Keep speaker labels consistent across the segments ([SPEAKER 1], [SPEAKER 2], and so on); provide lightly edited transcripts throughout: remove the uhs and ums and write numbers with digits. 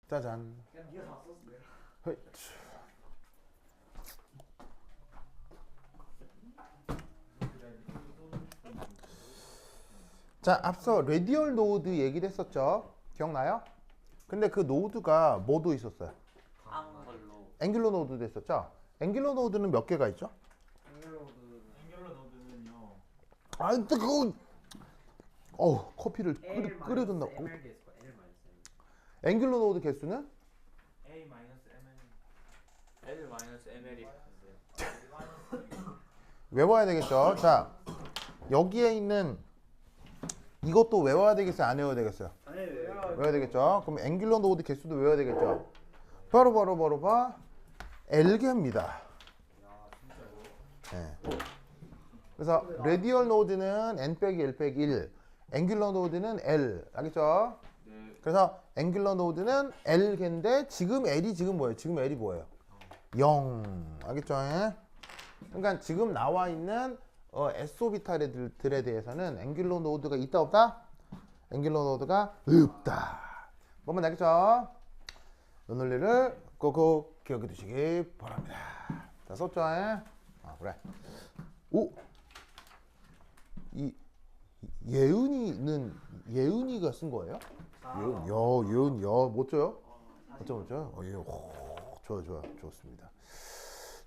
[SPEAKER 1] 짜잔.
[SPEAKER 2] 그냥 네가 다 썼어 내가.
[SPEAKER 1] 헤이. 자, 앞서 레디얼 노드 얘기를 했었죠. 기억나요? 근데 그 노드가 뭐도 있었어요?
[SPEAKER 3] 한글로
[SPEAKER 1] 앵귤러 노드도 있었죠. 앵귤러 노드는 몇 개가 있죠?
[SPEAKER 2] 앵귤러 노드는요.
[SPEAKER 1] 아, 근데 그거 커피를 끓여줬나?
[SPEAKER 2] ML 됐을 거야. L 마이너스
[SPEAKER 1] 앵귤러 노드 개수는
[SPEAKER 2] A 마이너스 ML.
[SPEAKER 3] L-ML이
[SPEAKER 1] 외워야 되겠죠. 자, 여기에 있는 이것도 외워야 되겠어요? 안 외워야 되겠어요? 외워야 되겠죠. 그럼 앵귤러 노드 개수도 외워야 되겠죠. 바로 L개입니다. 네. 그래서 레디얼 노드는 n 빼기 1 빼기 1, 앵귤러 노드는 L. 알겠죠?
[SPEAKER 3] 네.
[SPEAKER 1] 그래서 앵귤러 노드는 L개인데 지금 L이 지금 뭐예요? 지금 L이 뭐예요? 0. 알겠죠? 예? 그러니까 지금 나와 있는 S오비탈들에 대해서는 앵귤러 노드가 있다 없다? 앵귤러 노드가 없다. 뭐만 알겠죠? 이 논리를 꼭 기억해 두시기 바랍니다. 자, 썼죠? 예? 그래. 오! 이 예은이가 쓴 거예요? 예은, 멋져요? 멋져. 예, 좋아, 좋습니다.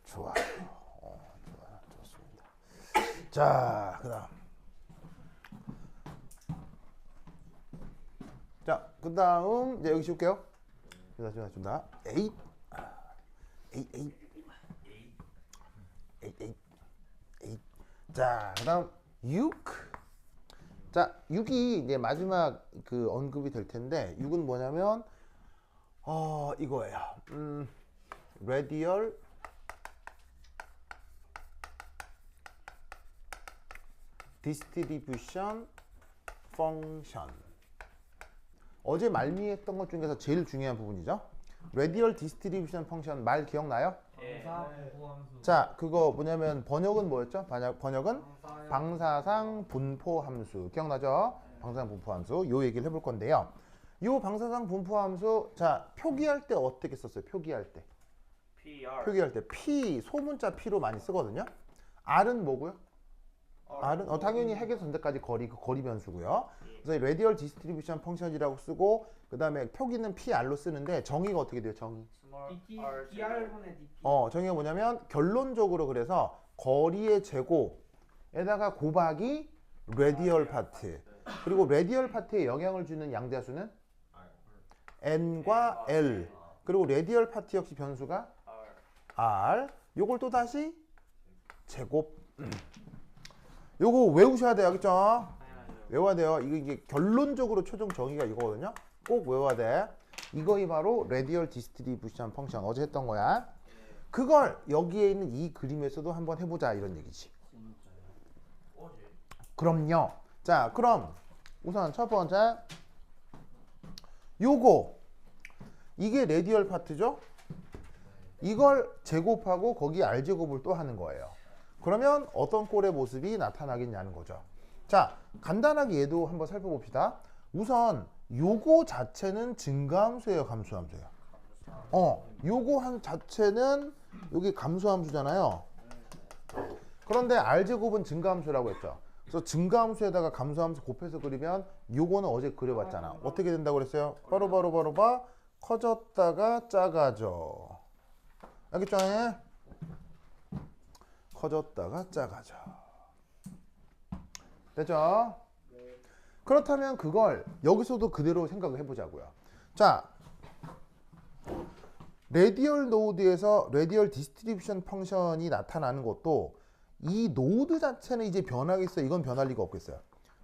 [SPEAKER 1] 좋습니다. 자, 그다음 이제 여기 씌울게요. 준다. 8. 자, 그다음 6. 자, 6이 이제 마지막 그 언급이 될 텐데 6은 뭐냐면 이거예요. radial distribution function. 어제 말미했던 것 중에서 제일 중요한 부분이죠. radial distribution function 말 기억나요?
[SPEAKER 2] 방사 분포함수.
[SPEAKER 1] 자, 그거 뭐냐면 번역은 뭐였죠? 번역은 방사상 분포 함수. 기억나죠? 방사상 분포 함수. 요 얘기를 해볼 건데요. 요 방사상 분포 함수, 자, 표기할 때 어떻게 썼어요? 표기할 때. P, 소문자 P로 많이 쓰거든요. R은 뭐고요? R은 당연히 핵에서 전대까지 거리, 그 거리 변수고요. 그래서 radial distribution function이라고 쓰고, 그 다음에 표기는 PR로 쓰는데 정의가 어떻게 돼요? 정의.
[SPEAKER 2] DR분의 DP.
[SPEAKER 1] 정의가 뭐냐면 결론적으로 그래서 거리의 제곱에다가 곱하기 radial 파트, 그리고 radial 파트에 영향을 주는 양대수는 n과 l, 그리고 radial 파트 역시 변수가 r. 요걸 또 다시 제곱. 요거 외우셔야 돼요. 알겠죠? 외워야 돼요. 이게 결론적으로 최종 정의가 이거거든요. 꼭 외워야 돼. 이거이 바로 radial distribution function. 어제 했던 거야. 그걸 여기에 있는 이 그림에서도 한번 해보자 이런 얘기지. 그럼요. 자, 그럼 우선 첫 번째 요거 이게 radial 파트죠. 이걸 제곱하고 거기 r제곱을 또 하는 거예요. 그러면 어떤 꼴의 모습이 나타나겠냐는 거죠. 자, 간단하게 얘도 한번 살펴봅시다. 우선 요거 자체는 증가함수예요, 감소함수예요? 요거 한 자체는 여기 감소함수잖아요. 그런데 r제곱은 증가함수라고 했죠. 그래서 증가함수에다가 감소함수 곱해서 그리면 요거는 어제 그려봤잖아. 어떻게 된다고 그랬어요? 바로 커졌다가 작아져. 알겠죠? 커졌다가 작아져. 됐죠? 그렇다면 그걸 여기서도 그대로 생각을 해보자고요. 자, 레디얼 노드에서 레디얼 디스트리뷰션 펑션이 나타나는 것도 이 노드 자체는 이제 변하겠어요? 이건 변할 리가 없겠어요?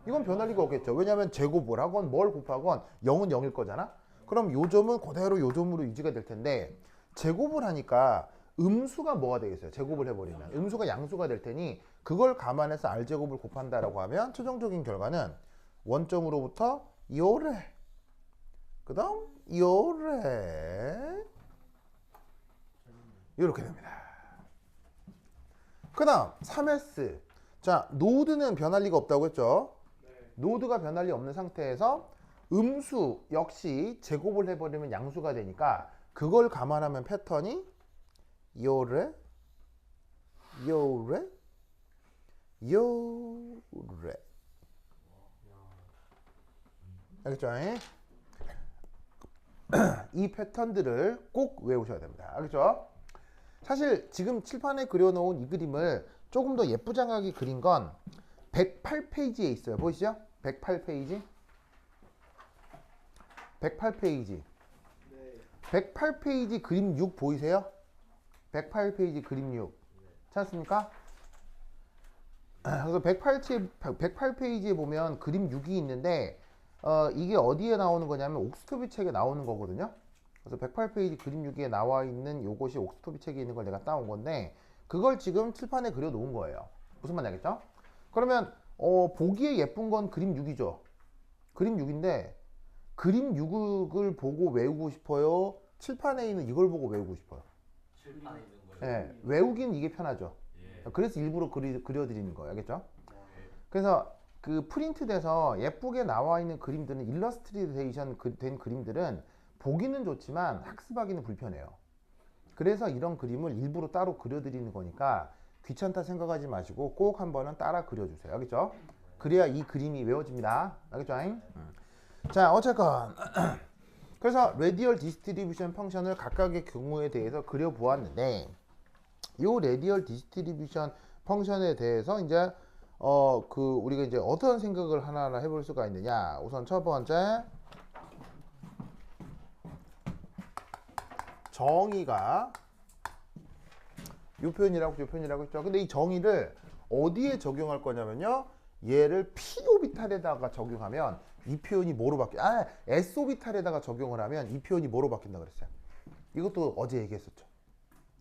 [SPEAKER 1] 이건 변할 리가 없겠죠. 왜냐하면 제곱을 하건 뭘 곱하건 0은 0일 거잖아. 그럼 요 점은 그대로 요 점으로 유지가 될 텐데 제곱을 하니까 음수가 뭐가 되겠어요? 제곱을 해버리면 음수가 양수가 될 테니 그걸 감안해서 r제곱을 곱한다라고 하면 최종적인 결과는 원점으로부터 요래, 그 다음 요래, 이렇게 됩니다. 그 다음 3S. 자, 노드는 변할 리가 없다고 했죠. 노드가 변할 리 없는 상태에서 음수 역시 제곱을 해버리면 양수가 되니까 그걸 감안하면 패턴이 요래 요래 요래. 알겠죠? 이 패턴들을 꼭 외우셔야 됩니다. 알겠죠? 사실 지금 칠판에 그려놓은 이 그림을 조금 더 예쁘장하게 그린 건 108페이지에 있어요. 보이시죠? 108페이지. 108페이지. 108페이지 그림 6 보이세요? 108페이지 그림 6. 찾았습니까? 그래서 108페이지에 보면 그림 6이 있는데 이게 어디에 나오는 거냐면 옥스토비 책에 나오는 거거든요. 그래서 108페이지 그림 6에 나와 있는 요것이 옥스토비 책에 있는 걸 내가 따온 건데 그걸 지금 칠판에 그려 놓은 거예요. 무슨 말인지 알겠죠? 그러면 보기에 예쁜 건 그림 6이죠. 그림 6인데 그림 6을 보고 외우고 싶어요? 칠판에 있는 이걸 보고 외우고 싶어요?
[SPEAKER 3] 칠판에 있는 거예요.
[SPEAKER 1] 네, 외우긴 이게 편하죠.
[SPEAKER 3] 예.
[SPEAKER 1] 그래서 일부러 그려드리는 거예요. 알겠죠?
[SPEAKER 3] 예.
[SPEAKER 1] 그래서 그 프린트돼서 예쁘게 나와 있는 그림들은 일러스트레이션 된 그림들은 보기는 좋지만 학습하기는 불편해요. 그래서 이런 그림을 일부러 따로 그려드리는 거니까 귀찮다 생각하지 마시고 꼭 한번은 따라 그려주세요. 알겠죠? 그래야 이 그림이 외워집니다. 알겠죠? 자, 어쨌건 그래서 레디얼 디스트리뷰션 펑션을 각각의 경우에 대해서 그려보았는데 이 레디얼 디스트리뷰션 펑션에 대해서 이제 우리가 이제 어떤 생각을 하나하나 해볼 수가 있느냐. 우선 첫 번째 정의가 요 표현이라고 했죠. 근데 이 정의를 어디에 적용할 거냐면요. 얘를 p 오비탈에다가 적용하면 이 표현이 뭐로 s 오비탈에다가 적용을 하면 이 표현이 뭐로 바뀐다 그랬어요. 이것도 어제 얘기했었죠.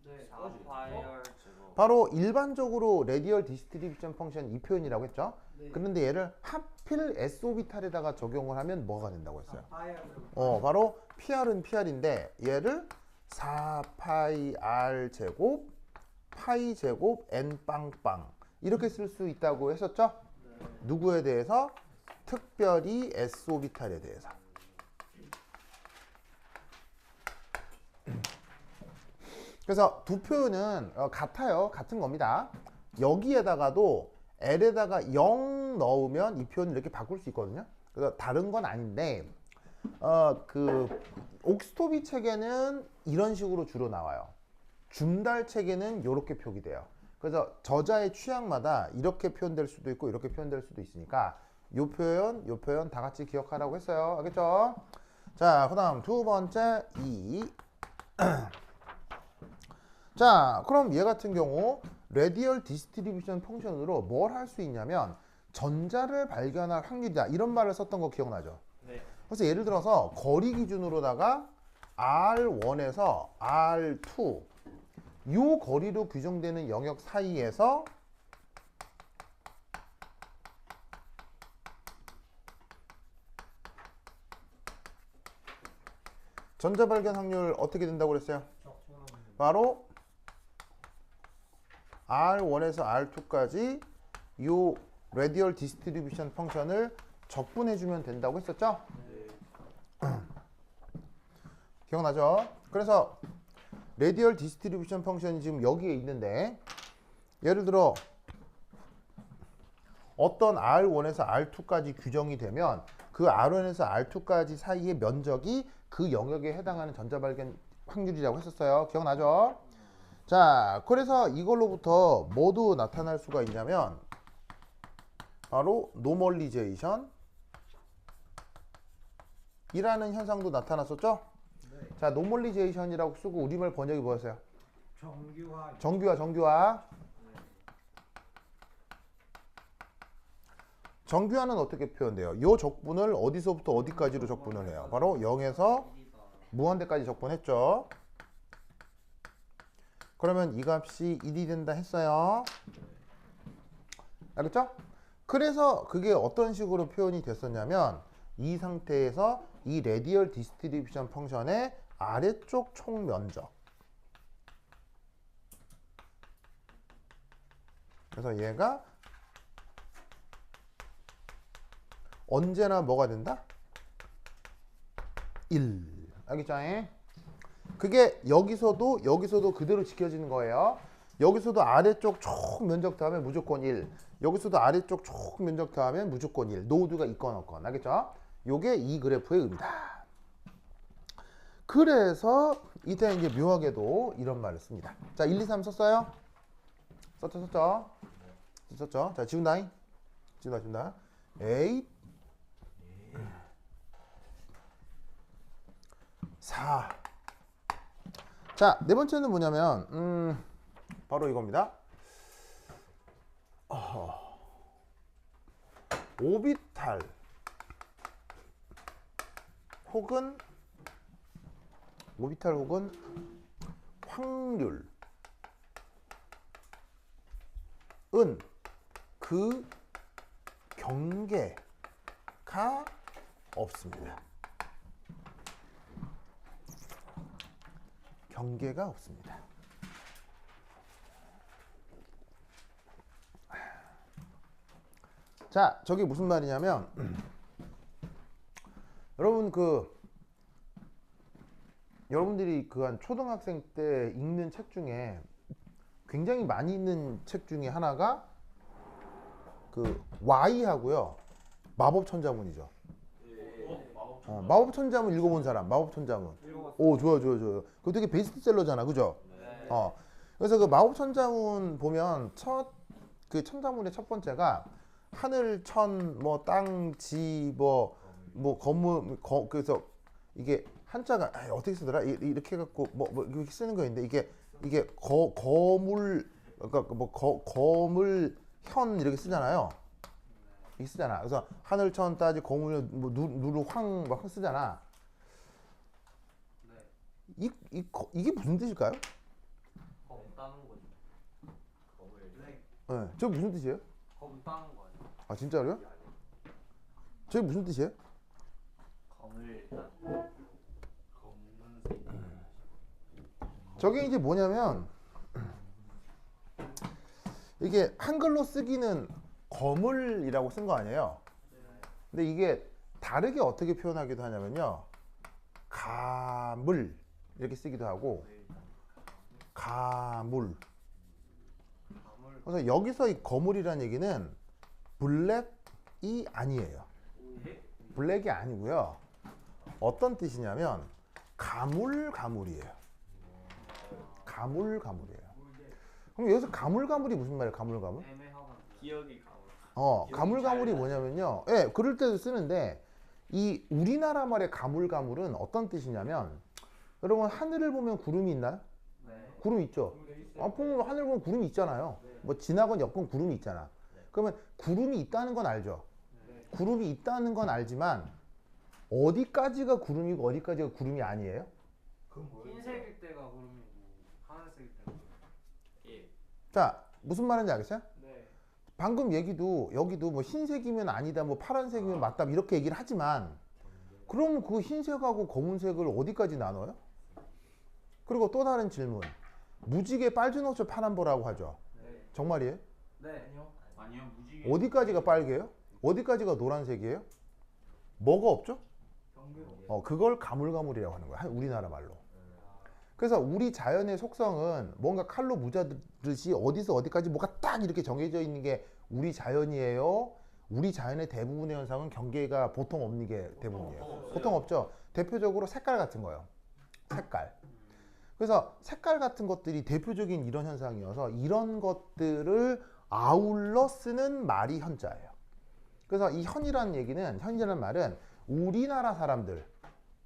[SPEAKER 2] 네.
[SPEAKER 3] 4파이얼 제곱.
[SPEAKER 1] 바로 일반적으로 레디얼 디스트리뷰션 펑션 이 표현이라고 했죠.
[SPEAKER 2] 네.
[SPEAKER 1] 그런데 얘를 하필 s 오비탈에다가 적용을 하면 뭐가 된다고 했어요.
[SPEAKER 2] 파이어.
[SPEAKER 1] 바로 PR은 PR인데 얘를 4파이 R 제곱 파이 제곱 n 빵빵 이렇게 쓸 수 있다고 했었죠. 누구에 대해서? 특별히 s 오비탈에 대해서. 그래서 두 표현은 같아요. 같은 겁니다. 여기에다가도 L에다가 0 넣으면 이 표현을 이렇게 바꿀 수 있거든요. 그래서 다른 건 아닌데 옥스토비 책에는 이런 식으로 주로 나와요. 줌달 책에는 이렇게 표기돼요. 그래서 저자의 취향마다 이렇게 표현될 수도 있고 이렇게 표현될 수도 있으니까 요 표현 다 같이 기억하라고 했어요. 알겠죠? 자, 그 다음 두 번째 자, 그럼 얘 같은 경우 레디얼 디스트리뷰션 펑션으로 뭘 할 수 있냐면 전자를 발견할 확률이다 이런 말을 썼던 거 기억나죠?
[SPEAKER 2] 네.
[SPEAKER 1] 그래서 예를 들어서 거리 기준으로다가 R1에서 R2 요 거리로 규정되는 영역 사이에서 전자 발견 확률 어떻게 된다고 그랬어요? 바로 R1에서 R2까지 요 레디얼 디스트리뷰션 펑션을 적분해 주면 된다고 했었죠? 기억나죠? 그래서 레디얼 디스트리뷰션 펑션이 지금 여기에 있는데 예를 들어 어떤 R1에서 R2까지 규정이 되면 그 R1에서 R2까지 사이의 면적이 그 영역에 해당하는 전자 발견 확률이라고 했었어요. 기억나죠? 자, 그래서 이걸로부터 뭐도 나타날 수가 있냐면 바로 노멀리제이션 이라는 현상도 나타났었죠?
[SPEAKER 2] 네.
[SPEAKER 1] 자, 노멀리제이션이라고 쓰고 우리말 번역이 뭐였어요?
[SPEAKER 2] 정규화.
[SPEAKER 1] 정규화. 정규화는 어떻게 표현돼요? 이 적분을 어디서부터 어디까지로 적분을 해요? 바로 0에서 무한대까지 적분했죠. 그러면 이 값이 1이 된다 했어요. 알겠죠? 그래서 그게 어떤 식으로 표현이 됐었냐면 이 상태에서 이 레디얼 디스트리뷰션 펑션의 아래쪽 총 면적, 그래서 얘가 언제나 뭐가 된다? 1. 알겠죠? 그게 여기서도 그대로 지켜지는 거예요. 여기서도 아래쪽 총 면적 더하면 무조건 1. 여기서도 아래쪽 총 면적 더하면 무조건 1. 노드가 있건 없건. 알겠죠? 요게 이 그래프의 의미다. 그래서 이때 이제 묘하게도 이런 말을 씁니다. 자, 1, 2, 3 썼어요? 썼죠? 자, 지운다잉. 지운다. 8, 4. 자, 네 번째는 뭐냐면 바로 이겁니다. 오비탈 혹은 확률은 그 경계가 없습니다. 경계가 없습니다. 자, 저게 무슨 말이냐면 여러분 여러분들이 그 한 초등학생 때 읽는 책 중에 굉장히 많이 있는 책 중에 하나가 그 Y하고요. 마법천자문이죠. 마법천자문 읽어본 사람, 마법천자문. 오, 좋아요. 그거 되게 베스트셀러잖아, 그죠?
[SPEAKER 3] 네.
[SPEAKER 1] 그래서 그 마법천자문 보면 그 천자문의 첫 번째가 하늘, 천, 뭐 땅, 지, 뭐 건물, 그래서 이게 한자가 어떻게 쓰더라? 이렇게 해갖고 뭐 이렇게 쓰는 거인데 이게 거물, 그러니까 뭐 거물 현 이렇게 쓰잖아요. 이렇게 쓰잖아. 그래서 하늘, 천, 따지, 거물, 뭐 누르, 황 쓰잖아.
[SPEAKER 3] 네.
[SPEAKER 1] 이게 무슨 뜻일까요?
[SPEAKER 3] 검 따는 거죠. 검을.
[SPEAKER 2] 네.
[SPEAKER 1] 네, 저 무슨 뜻이에요?
[SPEAKER 3] 검 따는 거 아니야?
[SPEAKER 1] 아, 진짜로요? 저게 무슨 뜻이에요?
[SPEAKER 3] 검을 따. 검은색.
[SPEAKER 1] 저게 이제 뭐냐면 이게 한글로 쓰기는 거물이라고 쓴 거 아니에요. 근데 이게 다르게 어떻게 표현하기도 하냐면요. 가물 이렇게 쓰기도 하고 가물. 그래서 여기서 이 거물이라는 얘기는 블랙이 아니에요. 블랙이 아니고요. 어떤 뜻이냐면 가물이에요. 가물이에요. 그럼 여기서 가물이 무슨 말이에요? 가물?
[SPEAKER 3] 애매하고 기억이 가물.
[SPEAKER 1] 가물이 뭐냐면요. 예, 그럴 때도 쓰는데 이 우리나라 말의 가물은 어떤 뜻이냐면 여러분 하늘을 보면 구름이 있나요?
[SPEAKER 3] 네.
[SPEAKER 1] 구름 있죠. 보면 하늘 보면 구름이 있잖아요. 뭐 지나건 엮은 구름이 있잖아. 그러면 구름이 있다는 건 알죠. 구름이 있다는 건 알지만 어디까지가 구름이고 어디까지가 구름이 아니에요?
[SPEAKER 2] 흰색일 때가 구름이고 하늘색일 때가 구름.
[SPEAKER 3] 예.
[SPEAKER 1] 자, 무슨 말인지 알겠어요?
[SPEAKER 2] 네.
[SPEAKER 1] 방금 얘기도 여기도 뭐 흰색이면 아니다, 뭐 파란색이면 맞다 이렇게 얘기를 하지만 그럼 그 흰색하고 검은색을 어디까지 나눠요? 그리고 또 다른 질문. 무지개 빨주 노초 파란보라고 하죠.
[SPEAKER 2] 네.
[SPEAKER 1] 정말이에요?
[SPEAKER 2] 네.
[SPEAKER 3] 아니요. 무지개.
[SPEAKER 1] 어디까지가 빨개요? 어디까지가 노란색이에요? 뭐가 없죠?
[SPEAKER 2] 경계가.
[SPEAKER 1] 그걸 가물이라고 하는 거야. 우리나라 말로. 그래서 우리 자연의 속성은 뭔가 칼로 무자듯이 어디서 어디까지 뭐가 딱 이렇게 정해져 있는 게 우리 자연이에요. 우리 자연의 대부분의 현상은 경계가 보통 없는 게 대부분이에요. 보통 없죠. 대표적으로 색깔 같은 거요. 색깔. 그래서 색깔 같은 것들이 대표적인 이런 현상이어서 이런 것들을 아울러 쓰는 말이 현자예요. 그래서 이 현이라는 말은 우리나라 사람들,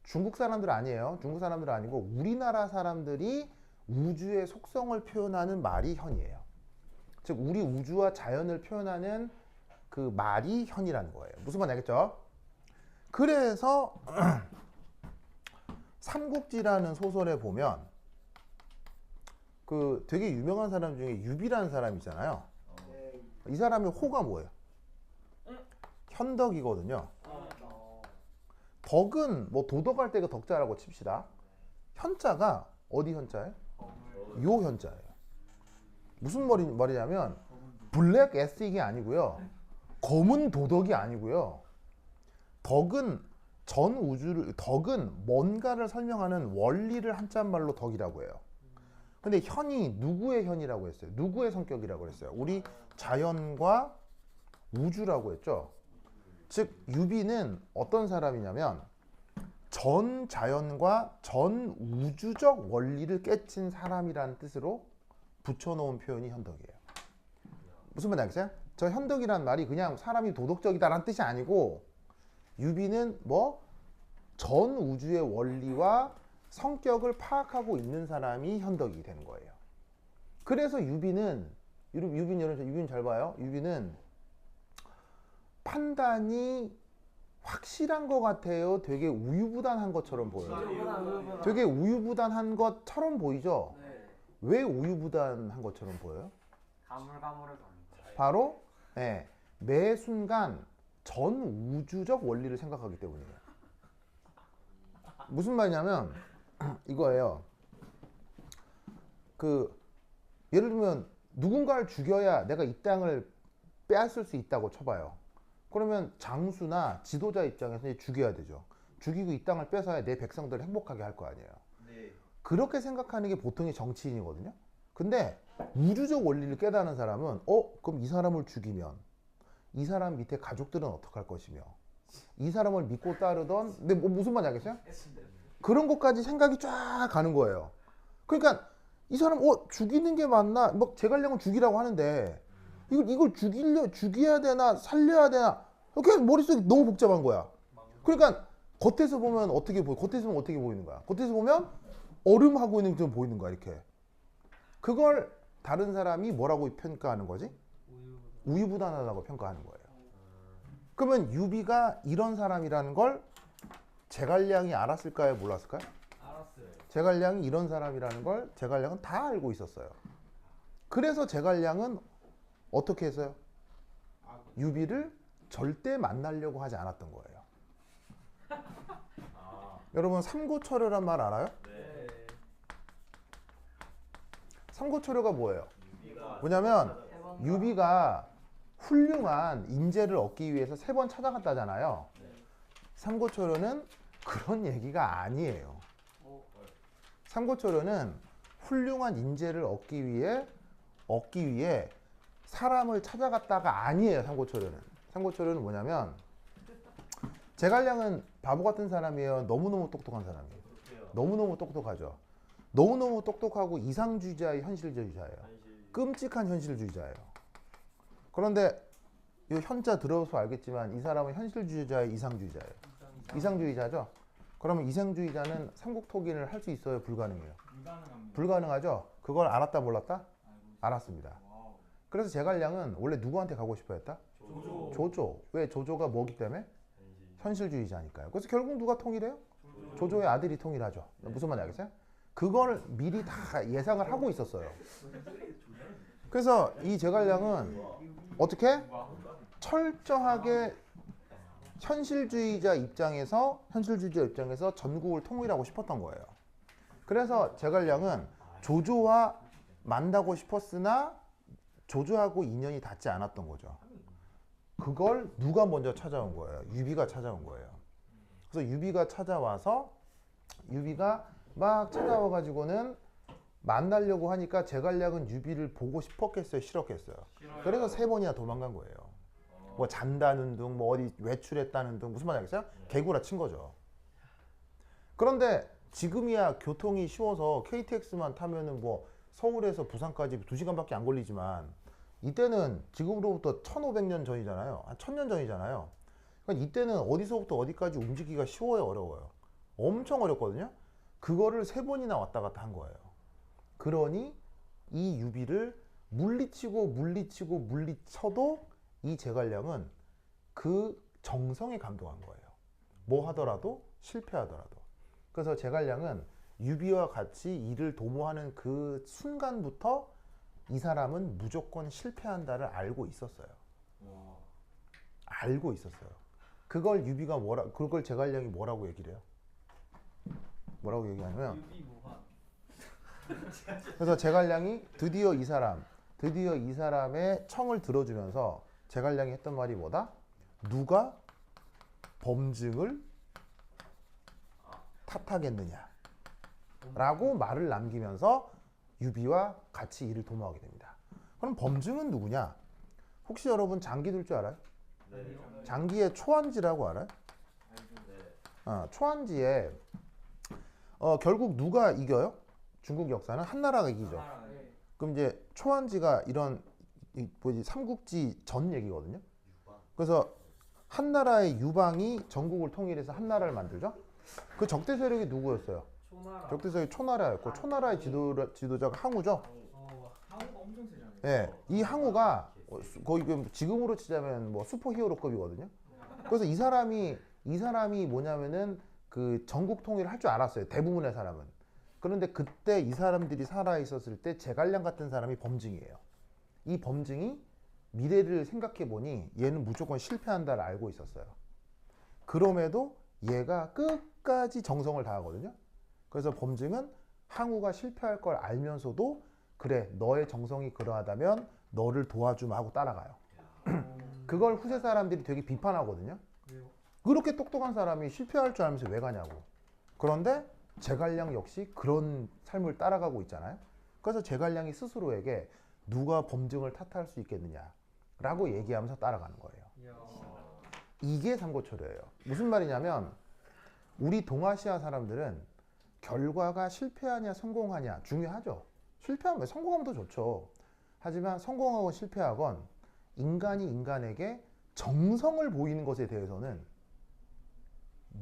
[SPEAKER 1] 중국 사람들 아니에요. 중국 사람들 아니고 우리나라 사람들이 우주의 속성을 표현하는 말이 현이에요. 즉 우리 우주와 자연을 표현하는 그 말이 현이라는 거예요. 무슨 말인지 알겠죠? 그래서 삼국지라는 소설에 보면 그 되게 유명한 사람 중에 유비라는 사람이 있잖아요.
[SPEAKER 2] 네.
[SPEAKER 1] 이 사람의 호가 뭐예요? 현덕이거든요. 덕은 뭐 도덕할 때가 덕자라고 칩시다. 현자가 어디 현자예요? 요 현자예요. 무슨 말이냐면 블랙 에스익이 아니고요. 검은 도덕이 아니고요. 덕은 전 우주를 덕은 뭔가를 설명하는 원리를 한자말로 덕이라고 해요. 근데 현이 누구의 현이라고 했어요? 누구의 성격이라고 했어요? 우리 자연과 우주라고 했죠. 즉 유비는 어떤 사람이냐면 전 자연과 전 우주적 원리를 깨친 사람이라는 뜻으로 붙여놓은 표현이 현덕이에요. 무슨 말인지 알겠어요? 저 현덕이란 말이 그냥 사람이 도덕적이다라는 뜻이 아니고 유비는 뭐 전 우주의 원리와 성격을 파악하고 있는 사람이 현덕이 되는 거예요. 그래서 유비는 잘 봐요. 유비는 판단이 확실한 것 같아요. 되게 우유부단한 것처럼 보여요. 되게 우유부단한 것처럼 보이죠?
[SPEAKER 2] 네.
[SPEAKER 1] 왜 우유부단한 것처럼 보여요?
[SPEAKER 2] 가물가물해 보입니다.
[SPEAKER 1] 바로 매 순간 전 우주적 원리를 생각하기 때문이에요. 무슨 말이냐면 이거예요. 예를 들면 누군가를 죽여야 내가 이 땅을 빼앗을 수 있다고 쳐봐요. 그러면 장수나 지도자 입장에서 죽여야 되죠. 죽이고 이 땅을 뺏어야 내 백성들을 행복하게 할 거 아니에요.
[SPEAKER 3] 네.
[SPEAKER 1] 그렇게 생각하는 게 보통의 정치인이거든요. 근데 우주적 원리를 깨닫는 사람은 그럼 이 사람을 죽이면 이 사람 밑에 가족들은 어떡할 것이며 이 사람을 믿고 따르던 근데 무슨 말인지 알겠어요? 그런 것까지 생각이 쫙 가는 거예요. 그러니까 이 사람 죽이는 게 맞나? 뭐 제갈량은 죽이라고 하는데 이걸 죽여야 되나 살려야 되나 이렇게 머릿속이 너무 복잡한 거야. 그러니까 겉에서 보면 어떻게 보이는 거야? 겉에서 보면 얼음하고 있는 것처럼 보이는 거야 이렇게. 그걸 다른 사람이 뭐라고 평가하는 거지? 우유부단하다고 평가하는 거예요. 그러면 유비가 이런 사람이라는 걸 제갈량이 알았을까요? 몰랐을까요?
[SPEAKER 2] 알았어요.
[SPEAKER 1] 제갈량이 이런 사람이라는 걸 제갈량은 다 알고 있었어요. 그래서 제갈량은 어떻게 했어요? 유비를 절대 만나려고 하지 않았던 거예요. 여러분 삼고초려란 말 알아요?
[SPEAKER 3] 네.
[SPEAKER 1] 삼고초려가 뭐예요? 뭐냐면 유비가 훌륭한 인재를 얻기 위해서 3번 찾아갔다잖아요. 삼고초려는 그런 얘기가 아니에요. 삼고초려는 훌륭한 인재를 얻기 위해 사람을 찾아갔다가 아니에요. 삼고초려는 뭐냐면 제갈량은 바보 같은 사람이에요. 너무너무 똑똑한 사람이에요. 너무너무 똑똑하죠. 너무너무 똑똑하고 이상주의자의 현실주의자예요. 끔찍한 현실주의자예요. 그런데 이 현자 들어서 알겠지만 이 사람은 현실주의자의 이상주의자예요. 이상주의자죠? 그러면 이상주의자는 삼국통일을 할 수 있어요? 불가능해요? 불가능하죠? 그걸 알았다 몰랐다? 알았습니다. 그래서 제갈량은 원래 누구한테 가고 싶어 했다? 조조. 왜? 조조가 뭐기 때문에? 현실주의자니까요. 그래서 결국 누가 통일해요? 조조의 아들이 통일하죠. 무슨 말인지 알겠어요? 그걸 미리 다 예상을 하고 있었어요. 그래서 이 제갈량은 어떻게? 철저하게 현실주의자 입장에서 전국을 통일하고 싶었던 거예요. 그래서 제갈량은 조조와 만나고 싶었으나 조조하고 인연이 닿지 않았던 거죠. 그걸 누가 먼저 찾아온 거예요? 유비가 찾아온 거예요. 그래서 유비가 막 찾아와 가지고는 만나려고 하니까 제갈량은 유비를 보고 싶었겠어요? 싫었겠어요? 그래서 3번이나 도망간 거예요. 뭐 잔다는 둥, 뭐 어디 외출했다는 둥, 무슨 말인지 알겠어요? 개구라 친 거죠. 그런데 지금이야 교통이 쉬워서 KTX만 타면은 뭐 서울에서 부산까지 2시간밖에 안 걸리지만 이때는 지금으로부터 1500년 전이잖아요. 한 1000년 전이잖아요. 그러니까 이때는 어디서부터 어디까지 움직이기가 쉬워요, 어려워요? 엄청 어렵거든요. 그거를 3번이나 왔다 갔다 한 거예요. 그러니 이 유비를 물리쳐도 이 제갈량은 그 정성에 감동한 거예요. 뭐 하더라도 실패하더라도. 그래서 제갈량은 유비와 같이 이를 도모하는 그 순간부터 이 사람은 무조건 실패한다를 알고 있었어요. 알고 있었어요. 그걸 그걸 제갈량이 뭐라고 얘기를 해요? 뭐라고 얘기하냐면 그래서 제갈량이 드디어 이 사람의 청을 들어주면서 제갈량이 했던 말이 뭐다? 누가 범증을 탓하겠느냐 라고 말을 남기면서 유비와 같이 이를 도모하게 됩니다. 그럼 범증은 누구냐? 혹시 여러분 장기 둘 줄 알아요? 장기의 초안지라고 알아요? 초안지에 결국 누가 이겨요? 중국 역사는 한나라가 이기죠. 그럼 이제 초안지가 이런 삼국지 전 얘기거든요. 그래서 한나라의 유방이 전국을 통일해서 한나라를 만들죠. 그 적대 세력이 누구였어요?
[SPEAKER 2] 초나라.
[SPEAKER 1] 적대 세력이 초나라였고 초나라의 지도자가 항우죠.
[SPEAKER 3] 한국 엄청 세잖아요.
[SPEAKER 1] 예, 이 항우가 거의 지금으로 치자면 뭐 슈퍼히어로급이거든요. 그래서 이 사람이 뭐냐면은 그 전국 통일을 할 줄 알았어요. 대부분의 사람은. 그런데 그때 이 사람들이 살아 있었을 때 제갈량 같은 사람이 범증이에요. 이 범증이 미래를 생각해 보니 얘는 무조건 실패한다를 알고 있었어요. 그럼에도 얘가 끝까지 정성을 다하거든요. 그래서 범증은 항우가 실패할 걸 알면서도 그래 너의 정성이 그러하다면 너를 도와주마 하고 따라가요. 그걸 후세 사람들이 되게 비판하거든요. 그렇게 똑똑한 사람이 실패할 줄 알면서 왜 가냐고. 그런데 제갈량 역시 그런 삶을 따라가고 있잖아요. 그래서 제갈량이 스스로에게 누가 범증을 탓할 수 있겠느냐라고 얘기하면서 따라가는 거예요. 이게 삼고초려예요. 무슨 말이냐면 우리 동아시아 사람들은 결과가 실패하냐 성공하냐 중요하죠. 실패하면 성공하면 더 좋죠. 하지만 성공하건 실패하건 인간이 인간에게 정성을 보이는 것에 대해서는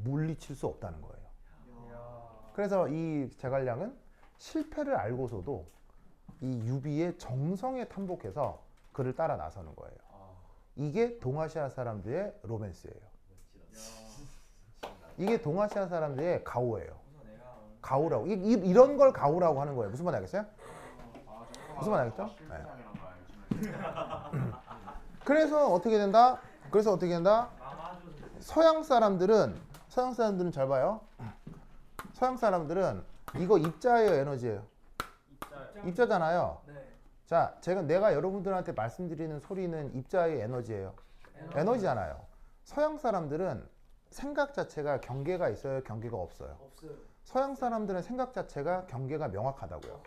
[SPEAKER 1] 물리칠 수 없다는 거예요. 그래서 이 제갈량은 실패를 알고서도 이 유비의 정성에 탐복해서 그를 따라 나서는 거예요. 이게 동아시아 사람들의 로맨스예요. 이게 동아시아 사람들의 가오예요. 가오라고. 이런 걸 가오라고 하는 거예요. 무슨 말 알겠어요? 무슨 말 알겠죠? 네. 그래서 어떻게 된다? 서양 사람들은 잘 봐요. 서양 사람들은 이거 입자예요, 에너지예요? 입자잖아요. 자, 내가 여러분들한테 말씀드리는 소리는 입자의 에너지예요. 에너지잖아요. 서양 사람들은 생각 자체가 경계가 있어요, 경계가 없어요? 서양 사람들은 생각 자체가 경계가 명확하다고요.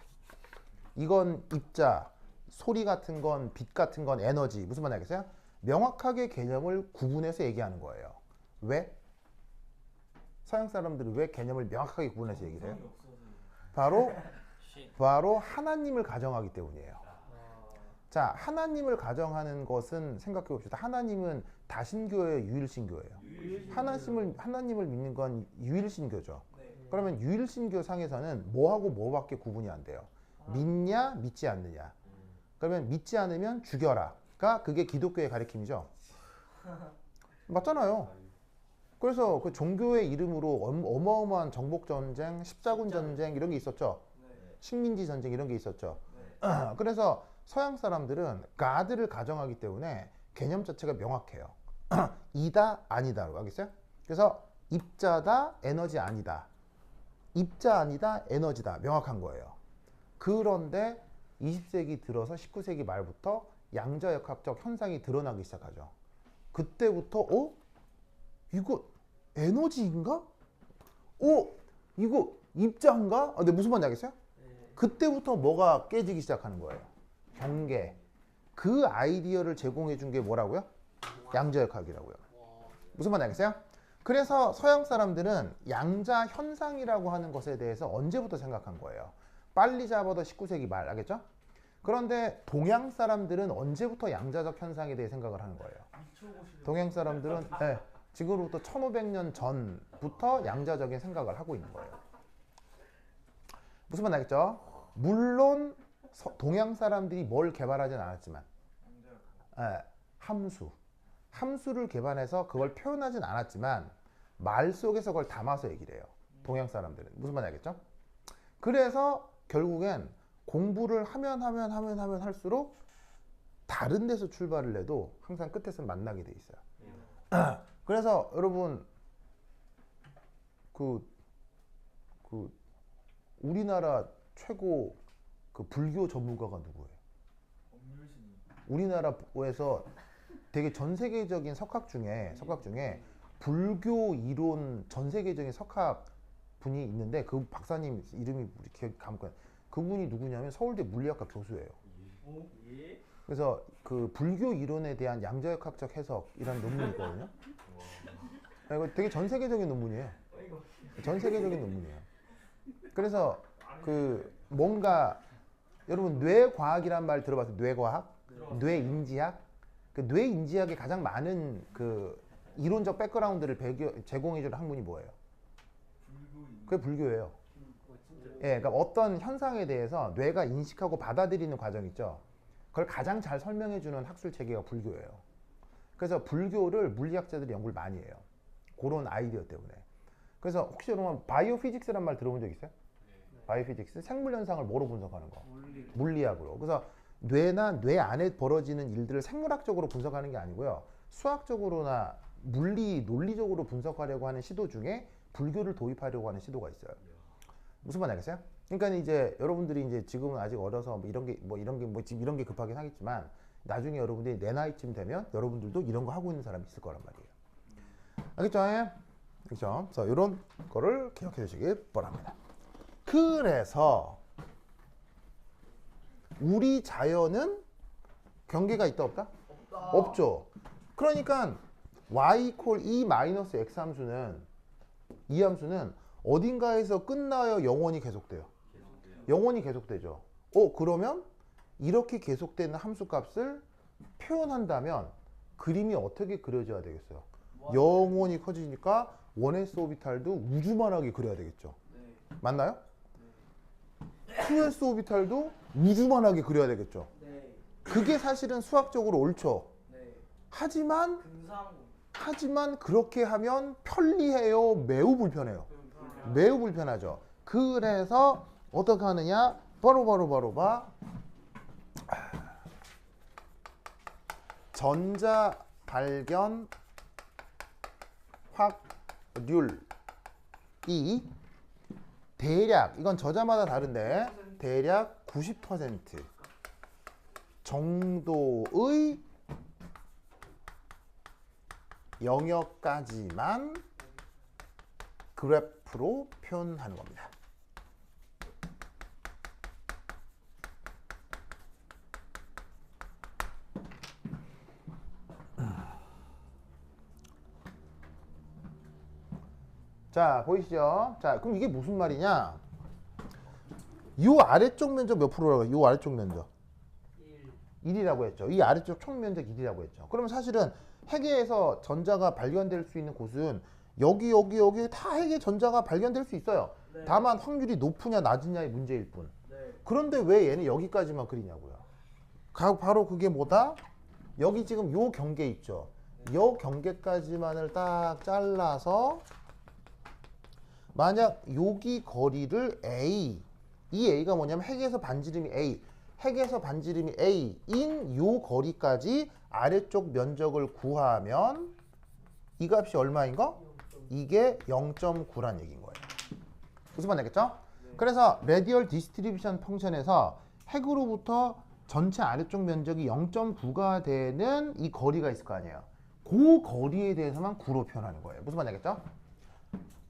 [SPEAKER 1] 이건 입자, 소리 같은 건, 빛 같은 건 에너지. 무슨 말 알겠어요? 명확하게 개념을 구분해서 얘기하는 거예요. 왜? 서양 사람들은 왜 개념을 명확하게 구분해서 얘기를 해요? 바로 하나님을 가정하기 때문이에요. 자, 하나님을 가정하는 것은 생각해 봅시다. 하나님은 다신교예요, 유일신교예요? 하나님을 믿는 건 유일신교죠. 그러면 유일신교 상에서는 뭐하고 뭐밖에 구분이 안 돼요. 믿냐, 믿지 않느냐. 그러면 믿지 않으면 죽여라가 그게 기독교의 가르침이죠. 맞잖아요. 그래서 그 종교의 이름으로 어마어마한 정복전쟁, 십자군전쟁 이런 게 있었죠. 식민지 전쟁 이런 게 있었죠. 그래서 서양 사람들은 가드를 가정하기 때문에 개념 자체가 명확해요. 이다 아니다로 알겠어요? 그래서 입자다 에너지 아니다. 입자 아니다 에너지다 명확한 거예요. 그런데 20세기 들어서 19세기 말부터 양자역학적 현상이 드러나기 시작하죠. 그때부터 이거 에너지인가? 이거 입자인가? 근데 무슨 말인지 알겠어요? 그때부터 뭐가 깨지기 시작하는 거예요. 경계. 그 아이디어를 제공해 준 게 뭐라고요? 양자역학이라고요. 무슨 말인지 알겠어요? 그래서 서양 사람들은 양자 현상이라고 하는 것에 대해서 언제부터 생각한 거예요? 빨리 잡아도 19세기 말, 알겠죠? 그런데 동양 사람들은 언제부터 양자적 현상에 대해 생각을 하는 거예요? 동양 사람들은 지금으로부터 1500년 전부터 양자적인 생각을 하고 있는 거예요. 무슨 말 알겠죠? 물론 동양 사람들이 뭘 개발하진 않았지만 함수를 개발해서 그걸 표현하진 않았지만 말 속에서 그걸 담아서 얘기를 해요. 동양 사람들은. 무슨 말인지 알겠죠? 그래서 결국엔 공부를 하면 할수록 다른 데서 출발을 해도 항상 끝에서 만나게 돼 있어요. 그래서 여러분 우리나라 최고 그 불교 전문가가 누구예요? 우리나라에서 되게 전 세계적인 석학 중에 불교 이론 전 세계적인 석학 분이 있는데 그 박사님 이름이 우리 기억 감고 그분이 누구냐면 서울대 물리학과 교수예요.
[SPEAKER 3] 오, 예.
[SPEAKER 1] 그래서 그 불교 이론에 대한 양자역학적 해석이라는 논문이 있거든요. 이거 되게 전 세계적인 논문이에요. 전 세계적인 논문이에요. 그래서 그 뭔가 여러분 뇌과학이란 말 들어봤어요? 뇌과학? 뇌인지학? 그 뇌인지학에 가장 많은 그 이론적 백그라운드를 제공해주는 학문이 뭐예요? 그게 불교예요. 예, 그러니까 어떤 현상에 대해서 뇌가 인식하고 받아들이는 과정 있죠. 그걸 가장 잘 설명해주는 학술 체계가 불교예요. 그래서 불교를 물리학자들이 연구를 많이 해요. 그런 아이디어 때문에. 그래서 혹시 여러분 바이오 피직스란 말 들어본 적 있어요? 바이오 피직스? 생물 현상을 뭐로 분석하는 거? 물리학으로. 그래서 뇌나 뇌 안에 벌어지는 일들을 생물학적으로 분석하는 게 아니고요. 수학적으로나 논리적으로 분석하려고 하는 시도 중에 불교를 도입하려고 하는 시도가 있어요. 무슨 말 알겠어요? 그러니까 이제 여러분들이 이제 지금은 아직 어려서 이런 게 급하긴 하겠지만 나중에 여러분들이 내 나이쯤 되면 여러분들도 이런 거 하고 있는 사람이 있을 거란 말이에요. 알겠죠? 그렇죠? 그래서 이런 거를 기억해 주시기 바랍니다. 그래서 우리 자연은 경계가 있다 없다? 없죠. 그러니까 y equal e 마이너스 x 함수는 이 함수는 어딘가에서 끝나요? 영원히 계속돼요? 영원히 계속되죠. 그러면 이렇게 계속되는 함수 값을 표현한다면 그림이 어떻게 그려져야 되겠어요? 영원히 커지니까 1s 오비탈도 우주만하게 그려야 되겠죠. 맞나요? 2s 오비탈도 우주만하게 그려야 되겠죠. 그게 사실은 수학적으로 옳죠. 하지만 그렇게 하면 편리해요? 매우 불편해요? 매우 불편하죠. 그래서 어떻게 하느냐? 바로 전자 발견 확률이 대략, 이건 저자마다 다른데 대략 90% 정도의 영역까지만 그래프로 표현하는 겁니다. 자, 보이시죠? 자, 그럼 이게 무슨 말이냐? 이 아래쪽 면적 몇 프로라고 해요? 이 아래쪽 면적 1이라고 했죠. 이 아래쪽 총 면적 1이라고 했죠. 그러면 사실은 핵에서 전자가 발견될 수 있는 곳은 여기 다 핵의 전자가 발견될 수 있어요. 다만 확률이 높으냐 낮으냐의 문제일 뿐. 그런데 왜 얘는 여기까지만 그리냐고요. 바로 그게 뭐다? 여기 지금 요 경계 있죠. 요 경계까지만을 딱 잘라서 만약 여기 거리를 A, 이 A가 뭐냐면 핵에서 반지름이 A, 핵에서 반지름이 A인 요 거리까지 아래쪽 면적을 구하면 이 값이 얼마인 거? 이게 0.9란 얘기인 거예요. 무슨 말 되겠죠? 그래서 레디얼 디스트리뷰션 펑션에서 핵으로부터 전체 아래쪽 면적이 0.9가 되는 이 거리가 있을 거 아니에요. 그 거리에 대해서만 9로 표현하는 거예요. 무슨 말 되겠죠?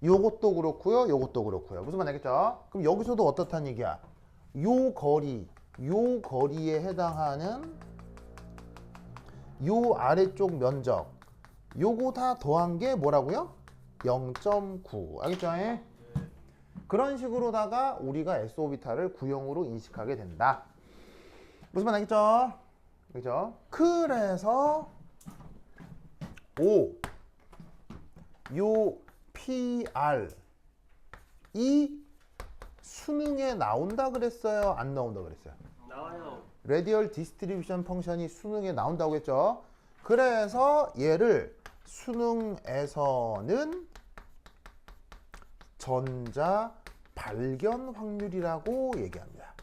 [SPEAKER 1] 요것도 그렇고요. 요것도 그렇고요. 무슨 말 되겠죠? 그럼 여기서도 어떻다는 얘기야? 요 거리에 해당하는 요 아래쪽 면적 요거 다 더한 게 뭐라고요? 0.9. 알겠죠? 그런 식으로다가 우리가 S오비탈을 구형으로 인식하게 된다. 무슨 말 알겠죠? 그죠? 그래서 요 PR 이 수능에 나온다 그랬어요? 안 나온다 그랬어요?
[SPEAKER 2] 나와요.
[SPEAKER 1] 레디얼 디스트리뷰션 펑션이 수능에 나온다고 했죠. 그래서 얘를 수능에서는 전자 발견 확률이라고 얘기합니다.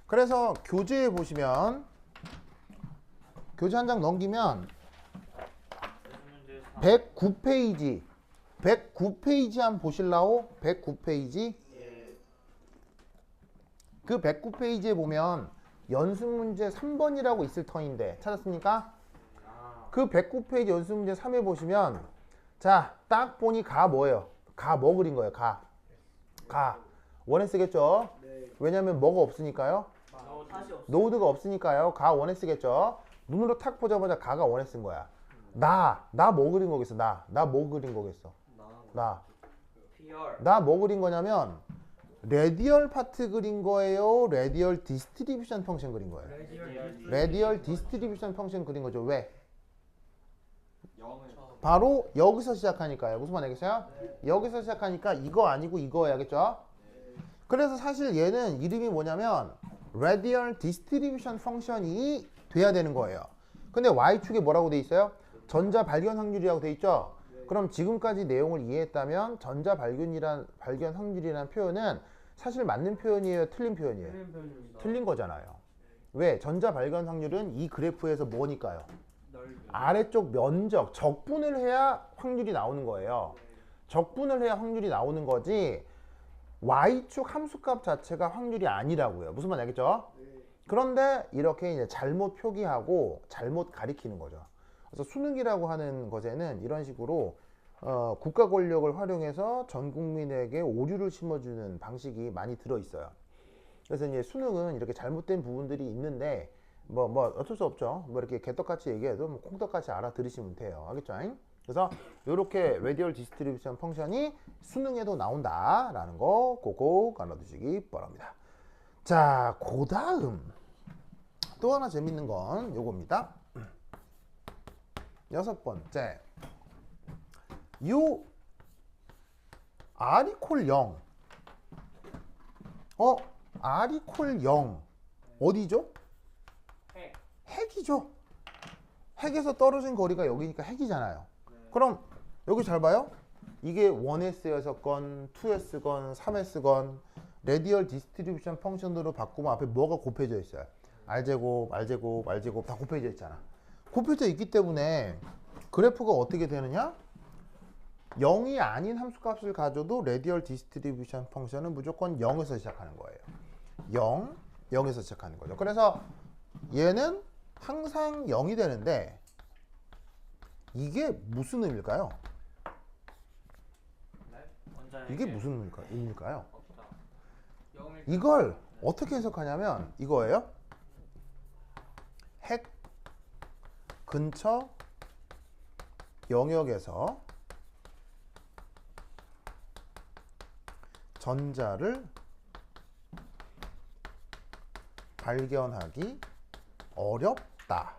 [SPEAKER 1] 그래서 교재에 보시면 교재 한 장 넘기면 109페이지 109페이지 한번 보실라오? 109페이지 그 109페이지에 보면 연습 문제 3번이라고 있을 터인데 찾았습니까? 그 109페이지 연습 문제 3에 보시면 자, 딱 보니 가 뭐예요? 가 뭐 그린 거예요? 가. 원에 쓰겠죠?
[SPEAKER 2] 네.
[SPEAKER 1] 왜냐면 뭐가 없으니까요.
[SPEAKER 2] 다시 없어.
[SPEAKER 1] 노드가 없으니까요. 가 원에 쓰겠죠? 눈으로 탁 보자마자 가가 원에 쓴 거야. 나 뭐 그린 거겠어? 나 뭐 그린 거겠어?
[SPEAKER 2] PR.
[SPEAKER 1] 나 뭐 그린 거냐면 레디얼 파트 그린 거예요? 레디얼 디스트리뷰션 펑션 그린 거예요? 레디얼 디스트리뷰션 펑션 그린 거죠. 왜? 바로 여기서 시작하니까요. 무슨 말 알겠어요? 여기서 시작하니까 이거 아니고 이거 해야겠죠? 그래서 사실 얘는 이름이 뭐냐면 radial distribution 펑션이 돼야 되는 거예요. 근데 y축에 뭐라고 돼 있어요? 전자 발견 확률이라고 돼 있죠? 그럼 지금까지 내용을 이해했다면 전자 발견 확률이라는 표현은 사실 맞는 표현이에요? 틀린 표현이에요? 틀린 거잖아요. 왜? 전자 발견 확률은 이 그래프에서 뭐니까요? 아래쪽 면적, 적분을 해야 확률이 나오는 거예요. 적분을 해야 확률이 나오는 거지 y축 함수값 자체가 확률이 아니라고요. 무슨 말 알겠죠? 그런데 이렇게 이제 잘못 표기하고 잘못 가리키는 거죠. 그래서 수능이라고 하는 것에는 이런 식으로 국가 권력을 활용해서 전 국민에게 오류를 심어주는 방식이 많이 들어있어요. 그래서 이제 수능은 이렇게 잘못된 부분들이 있는데 뭐 어쩔 수 없죠. 뭐 이렇게 개떡같이 얘기해도 뭐 콩떡같이 알아들으시면 돼요. 알겠죠? 그래서 이렇게 레디얼 디스트리뷰션 펑션이 수능에도 나온다라는 거 꼭꼭 알아두시기 바랍니다. 자, 그 다음 또 하나 재밌는 건 요겁니다. 6번째, 요 R 이퀄 0 R 이퀄 0 어디죠? 핵이죠. 핵에서 떨어진 거리가 여기니까 핵이잖아요. 그럼 여기 잘 봐요. 이게 1S였건 2S건 3S건 레디얼 디스트리뷰션 펑션으로 바꾸면 앞에 뭐가 곱해져 있어요? R제곱, R제곱, R제곱 다 곱해져 있잖아. 곱해져 있기 때문에 그래프가 어떻게 되느냐? 0이 아닌 함수값을 가져도 레디얼 디스트리뷰션 펑션은 무조건 0에서 시작하는 거예요. 0에서 시작하는 거죠. 그래서 얘는 항상 0이 되는데 이게 무슨 의미일까요? 이게 무슨 의미일까요? 이걸 어떻게 해석하냐면 이거예요. 핵 근처 영역에서 전자를 발견하기 어렵다.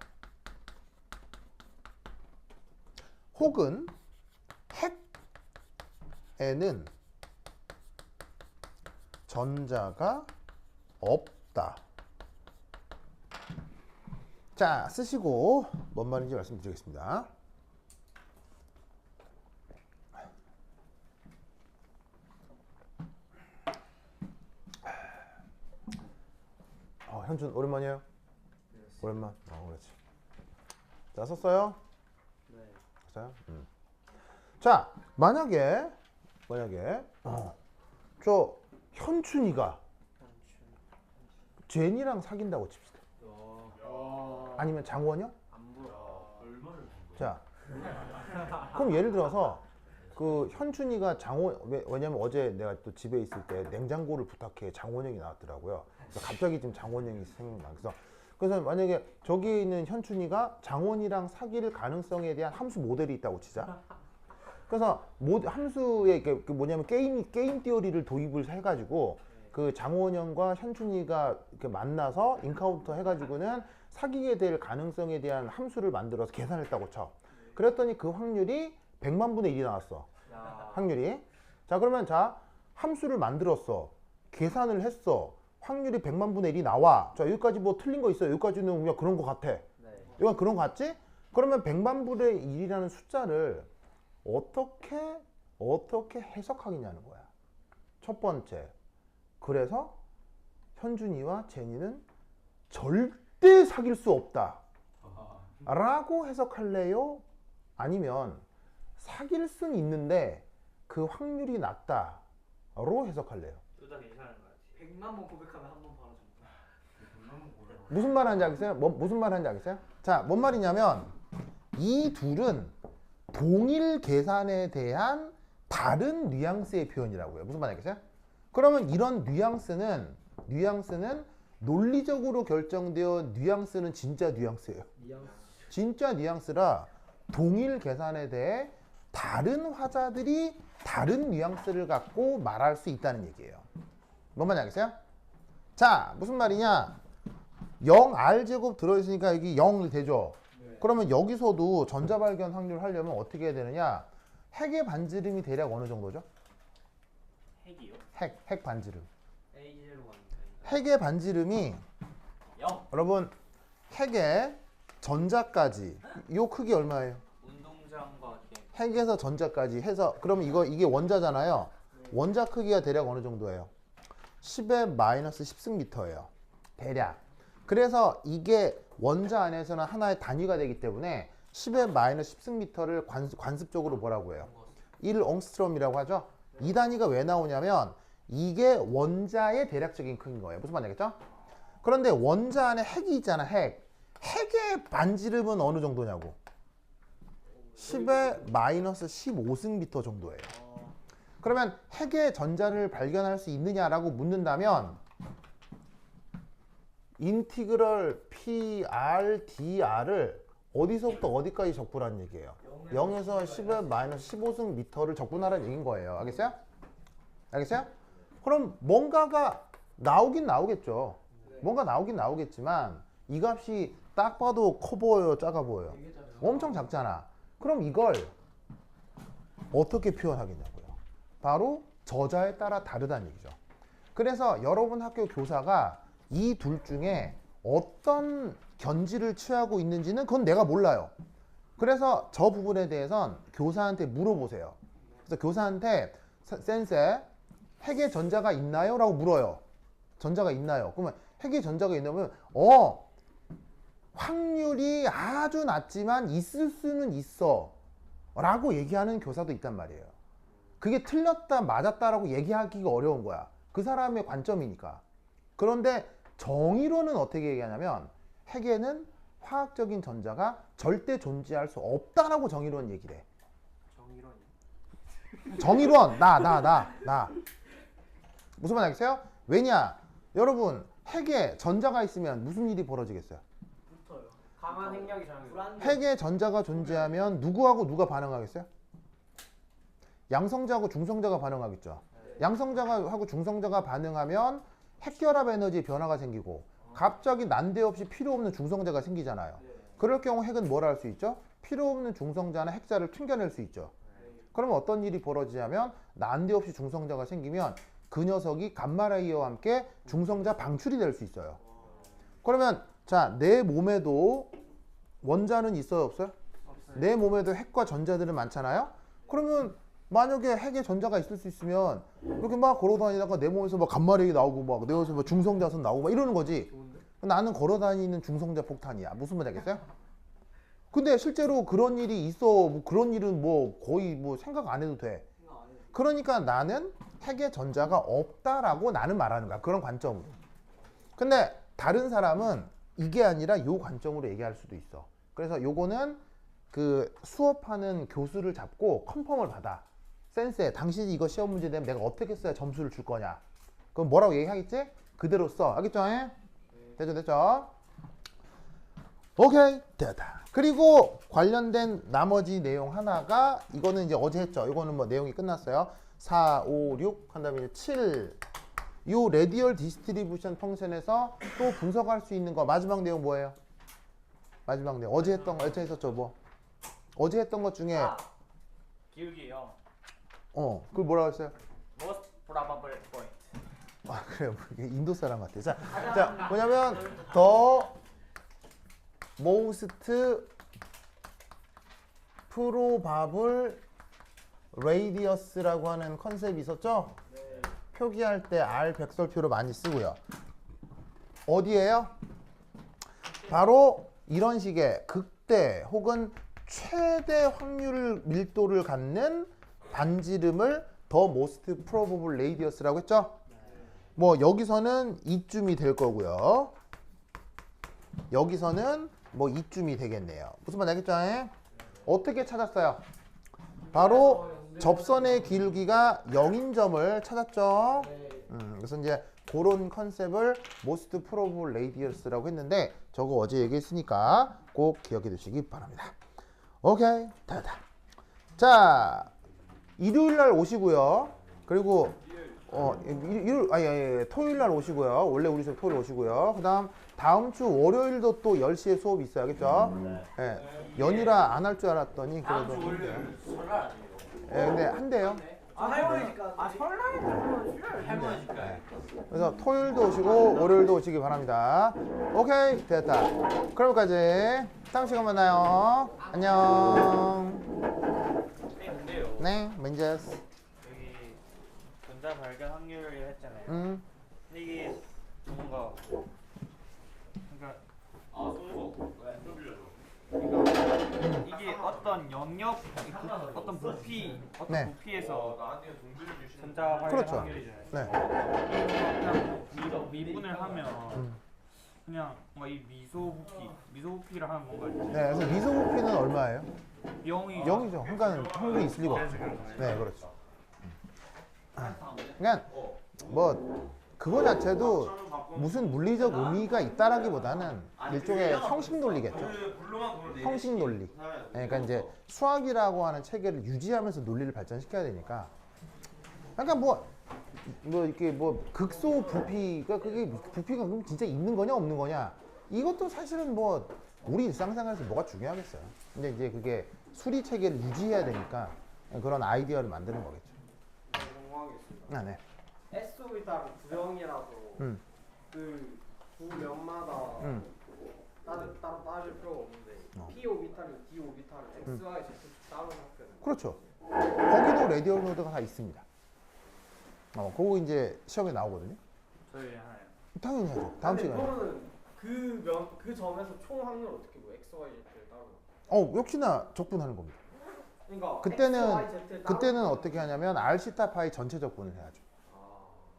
[SPEAKER 1] 혹은 핵에는 전자가 없다. 자, 쓰시고 뭔 말인지 말씀드리겠습니다. 현준 오랜만이에요? 오랜만. 그렇지. 자, 썼어요?
[SPEAKER 2] 네.
[SPEAKER 1] 썼어요? 자, 만약에 저 현춘이가 제니랑 사귄다고 칩시다. 아니면 장원영?
[SPEAKER 2] 안 물어.
[SPEAKER 1] 자, 그럼 예를 들어서 그 현춘이가 왜냐면 어제 내가 또 집에 있을 때 냉장고를 부탁해 장원영이 나왔더라고요. 그래서 갑자기 지금 장원영이 생각나. 그래서 만약에 저기에 있는 현춘이가 장원이랑 사귈 가능성에 대한 함수 모델이 있다고 치자. 그래서 함수에 그 뭐냐면 게임 띠어리를 도입을 해가지고 그 장원영과 현춘이가 이렇게 만나서 인카운터 해가지고는 사귀게 될 가능성에 대한 함수를 만들어서 계산했다고 쳐. 그랬더니 그 확률이 100만 분의 1이 나왔어. 확률이. 자, 그러면 자, 함수를 만들었어. 계산을 했어. 확률이 100만 분의 1이 나와. 자, 여기까지 뭐 틀린 거 있어요? 여기까지는 그냥 그런 거 같아. 이건 그런 거 같지? 그러면 100만 분의 1이라는 숫자를 어떻게 해석하겠냐는 거야. 첫 번째. 그래서 현준이와 제니는 절대 사귈 수 없다. 라고 해석할래요? 아니면 사귈 수는 있는데 그 확률이 낮다로 해석할래요?
[SPEAKER 2] 둘 다 괜찮은 거 같아. 100만 번 고백하면 한 번 바로 준다.
[SPEAKER 1] 무슨 말 하는지 알겠어요? 무슨 말 하는지 알겠어요? 자, 뭔 말이냐면 이 둘은 동일 계산에 대한 다른 뉘앙스의 표현이라고요. 무슨 말이겠어요? 그러면 이런 뉘앙스는 논리적으로 결정되어 뉘앙스는 진짜 뉘앙스예요. 진짜 뉘앙스라 동일 계산에 대해 다른 화자들이 다른 뉘앙스를 갖고 말할 수 있다는 얘기예요. 뭔 말인지 알겠어요? 자, 무슨 말이냐? 0R제곱 들어있으니까 여기 0이 되죠? 그러면 여기서도 전자 발견 확률 하려면 어떻게 해야 되느냐? 핵의 반지름이 대략 어느 정도죠?
[SPEAKER 2] 핵이요?
[SPEAKER 1] 핵 반지름.
[SPEAKER 2] A0 아닌가?
[SPEAKER 1] 핵의 반지름이
[SPEAKER 2] 0.
[SPEAKER 1] 여러분 핵의 전자까지 요 크기 얼마예요?
[SPEAKER 2] 운동장과 이렇게
[SPEAKER 1] 핵에서 전자까지 해서 그러면 이게 원자잖아요. 원자 크기가 대략 어느 정도예요? 10의 마이너스 10승미터예요. 대략. 그래서 이게 원자 안에서는 하나의 단위가 되기 때문에 10의 마이너스 10승미터를 관습적으로 뭐라고 해요? 1옹스트롬이라고 하죠. 이 단위가 왜 나오냐면 이게 원자의 대략적인 크기인 거예요. 무슨 말이겠죠? 그런데 원자 안에 핵이 있잖아. 핵의 반지름은 어느 정도냐고? 10의 마이너스 15승미터 정도예요. 그러면 핵의 전자를 발견할 수 있느냐라고 묻는다면 인티그럴 PR dr을 어디서부터 어디까지 적분하는 얘기예요? 0에서 10의 마이너스 15승미터를 적분하라는 얘기인 거예요. 알겠어요? 알겠어요? 그럼 뭔가가 나오긴 나오겠죠. 뭔가 나오긴 나오겠지만 이 값이 딱 봐도 커 보여요? 작아 보여요? 엄청 작잖아. 그럼 이걸 어떻게 표현하겠냐고요. 바로 저자에 따라 다르다는 얘기죠. 그래서 여러분 학교 교사가 이 둘 중에 어떤 견지를 취하고 있는지는 그건 내가 몰라요. 그래서 저 부분에 대해선 교사한테 물어보세요. 그래서 교사한테 센세 핵의 전자가 있나요? 라고 물어요. 전자가 있나요? 그러면 핵의 전자가 있냐면 확률이 아주 낮지만 있을 수는 있어 라고 얘기하는 교사도 있단 말이에요. 그게 틀렸다 맞았다라고 얘기하기가 어려운 거야. 그 사람의 관점이니까. 그런데 정의로는 어떻게 얘기하냐면 핵에는 화학적인 전자가 절대 존재할 수 없다라고 정의로는 얘기를 해.
[SPEAKER 2] 정의론이.
[SPEAKER 1] 정의론 나 무슨 말 알겠어요? 왜냐 여러분 핵에 전자가 있으면 무슨 일이 벌어지겠어요?
[SPEAKER 3] 붙어요.
[SPEAKER 2] 강한 핵력이 작용해요.
[SPEAKER 1] 핵에 전자가 존재하면 누구하고 누가 반응하겠어요? 양성자하고 중성자가 반응하겠죠. 양성자하고 중성자가 반응하면 핵결합 에너지 변화가 생기고 갑자기 난데없이 필요 없는 중성자가 생기잖아요. 그럴 경우 핵은 뭘 할 수 있죠? 필요 없는 중성자나 핵자를 튕겨낼 수 있죠. 그러면 어떤 일이 벌어지냐면 난데없이 중성자가 생기면 그 녀석이 감마레이어와 함께 중성자 방출이 될 수 있어요. 그러면 자, 내 몸에도 원자는 있어요, 없어요?
[SPEAKER 2] 없어요.
[SPEAKER 1] 내 몸에도 핵과 전자들은 많잖아요. 그러면 만약에 핵에 전자가 있을 수 있으면 이렇게 막 걸어다니다가 내 몸에서 막 감마레이 나오고 막 내 몸에서 막 중성자선 나오고 막 이러는 거지.
[SPEAKER 2] 좋은데?
[SPEAKER 1] 나는 걸어다니는 중성자 폭탄이야. 무슨 말인지 알겠어요? 근데 실제로 그런 일이 있어. 뭐 그런 일은 뭐 거의 뭐 생각 안 해도 돼. 그러니까 나는 핵의 전자가 없다라고 나는 말하는 거야. 그런 관점으로. 근데 다른 사람은 이게 아니라 요 관점으로 얘기할 수도 있어. 그래서 요거는 그 수업하는 교수를 잡고 컨펌을 받아. 센세, 당신이 이거 시험 문제 되면 내가 어떻게 써야 점수를 줄 거냐. 그럼 뭐라고 얘기하겠지? 그대로 써. 알겠죠? 됐죠? 오케이, 됐다. 그리고 관련된 나머지 내용 하나가 이거는 이제 어제 했죠. 이거는 뭐 내용이 끝났어요. 4, 5, 6 한 다음에 이제 7. 요 레디얼 디스트리뷰션 펑션에서 또 분석할 수 있는 거 마지막 내용 뭐예요? 마지막 내용 어제 했던 거 했었죠 뭐? 어제 했던 것 중에
[SPEAKER 2] 기울기요.
[SPEAKER 1] 그걸 뭐라고 했어요?
[SPEAKER 2] Most probable point.
[SPEAKER 1] 아 그래요. 이게 인도 사람 같아. 자 뭐냐면 더 most probable radius라고 하는 컨셉이 있었죠? 표기할 때 R 백설표로 많이 쓰고요. 어디에요? 바로 이런 식의 극대 혹은 최대 확률 밀도를 갖는 반지름을 더 most probable radius라고 했죠? 뭐 여기서는 이쯤이 될 거고요. 여기서는 뭐 이쯤이 되겠네요. 무슨 말 알겠죠? 어떻게 찾았어요? 바로 접선의 길기가 0인 점을 찾았죠. 그래서 이제 그런 컨셉을 most probable radius라고 했는데 저거 어제 얘기했으니까 꼭 기억해 두시기 바랍니다. 오케이, 됐다. 자, 일요일 날 오시고요. 그리고 토요일 날 오시고요. 원래 우리 수업 토요일 오시고요. 그다음 다음 주 월요일도 또 10시에 수업이 있어요. 알겠죠? 예. 연휴라 안 할 줄 알았더니 그래도 한대요. 예, 근데 한대요.
[SPEAKER 2] 할머니니까.
[SPEAKER 1] 그래서 토요일도 오시고 월요일도 오시기 바랍니다. 오케이, 됐다. 그럼까지 다음 시간 만나요. 안녕.
[SPEAKER 4] 근데요.
[SPEAKER 1] 네, 맨제스.
[SPEAKER 4] 여기 전자 발견 확률을 했잖아요. 근데 이게 뭔가 그러니까 이게 어떤 영역 어떤 부피
[SPEAKER 1] 네.
[SPEAKER 4] 부피에서 전자 발견
[SPEAKER 1] 그렇죠.
[SPEAKER 4] 확률이잖아요.
[SPEAKER 1] 네.
[SPEAKER 4] 그냥 미분을 하면 그냥 뭔가 이 미소 부피를 하면 뭔가
[SPEAKER 1] 네, 그래서 미소 부피는 얼마예요?
[SPEAKER 4] 0이
[SPEAKER 1] 0이죠. 그러니까 확률이 있을 리가 없죠. 네, 그렇죠. 그러니까 뭐 그거 자체도 무슨 물리적 의미가 있다라기보다는 일종의 형식 논리겠죠. 형식 논리. 그러니까 이제 수학이라고 하는 체계를 유지하면서 논리를 발전시켜야 되니까. 그러니까 뭐 이렇게 뭐 극소 부피가 그게 부피가 그럼 진짜 있는 거냐 없는 거냐 이것도 사실은 뭐 우리 일상생활에서 뭐가 중요하겠어요. 근데 이제 그게 수리 체계를 유지해야 되니까 그런 아이디어를 만드는 거겠죠.
[SPEAKER 2] 궁금하겠습니다.
[SPEAKER 1] 아, 네.
[SPEAKER 2] SOV타는 구형이라서 그 두 면마다 따로 따질 필요가 없는데 POV타는 DOV타는 XY Z 따로 학교는
[SPEAKER 1] 그렇죠. 거기도 레디얼 노드가 다 있습니다. 그거 이제 시험에 나오거든요.
[SPEAKER 4] 저희 하나요.
[SPEAKER 1] 당연히 하죠. 다음 시간에.
[SPEAKER 2] 그러면은 그 점에서 총 확률 어떻게 뭐 XY Z를 따로
[SPEAKER 1] 역시나 적분하는 겁니다.
[SPEAKER 2] 그러니까
[SPEAKER 1] 그때는 어떻게 하냐면 R 시타 파이 전체 적분을 해야죠.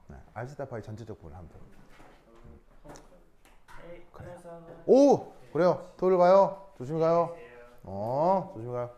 [SPEAKER 1] 네, R 시타 파이 전체 적분을 하면 됩니다. 그래요. 오, 그래요. 토요일 가요. 조심히 가요. 조심히 가요.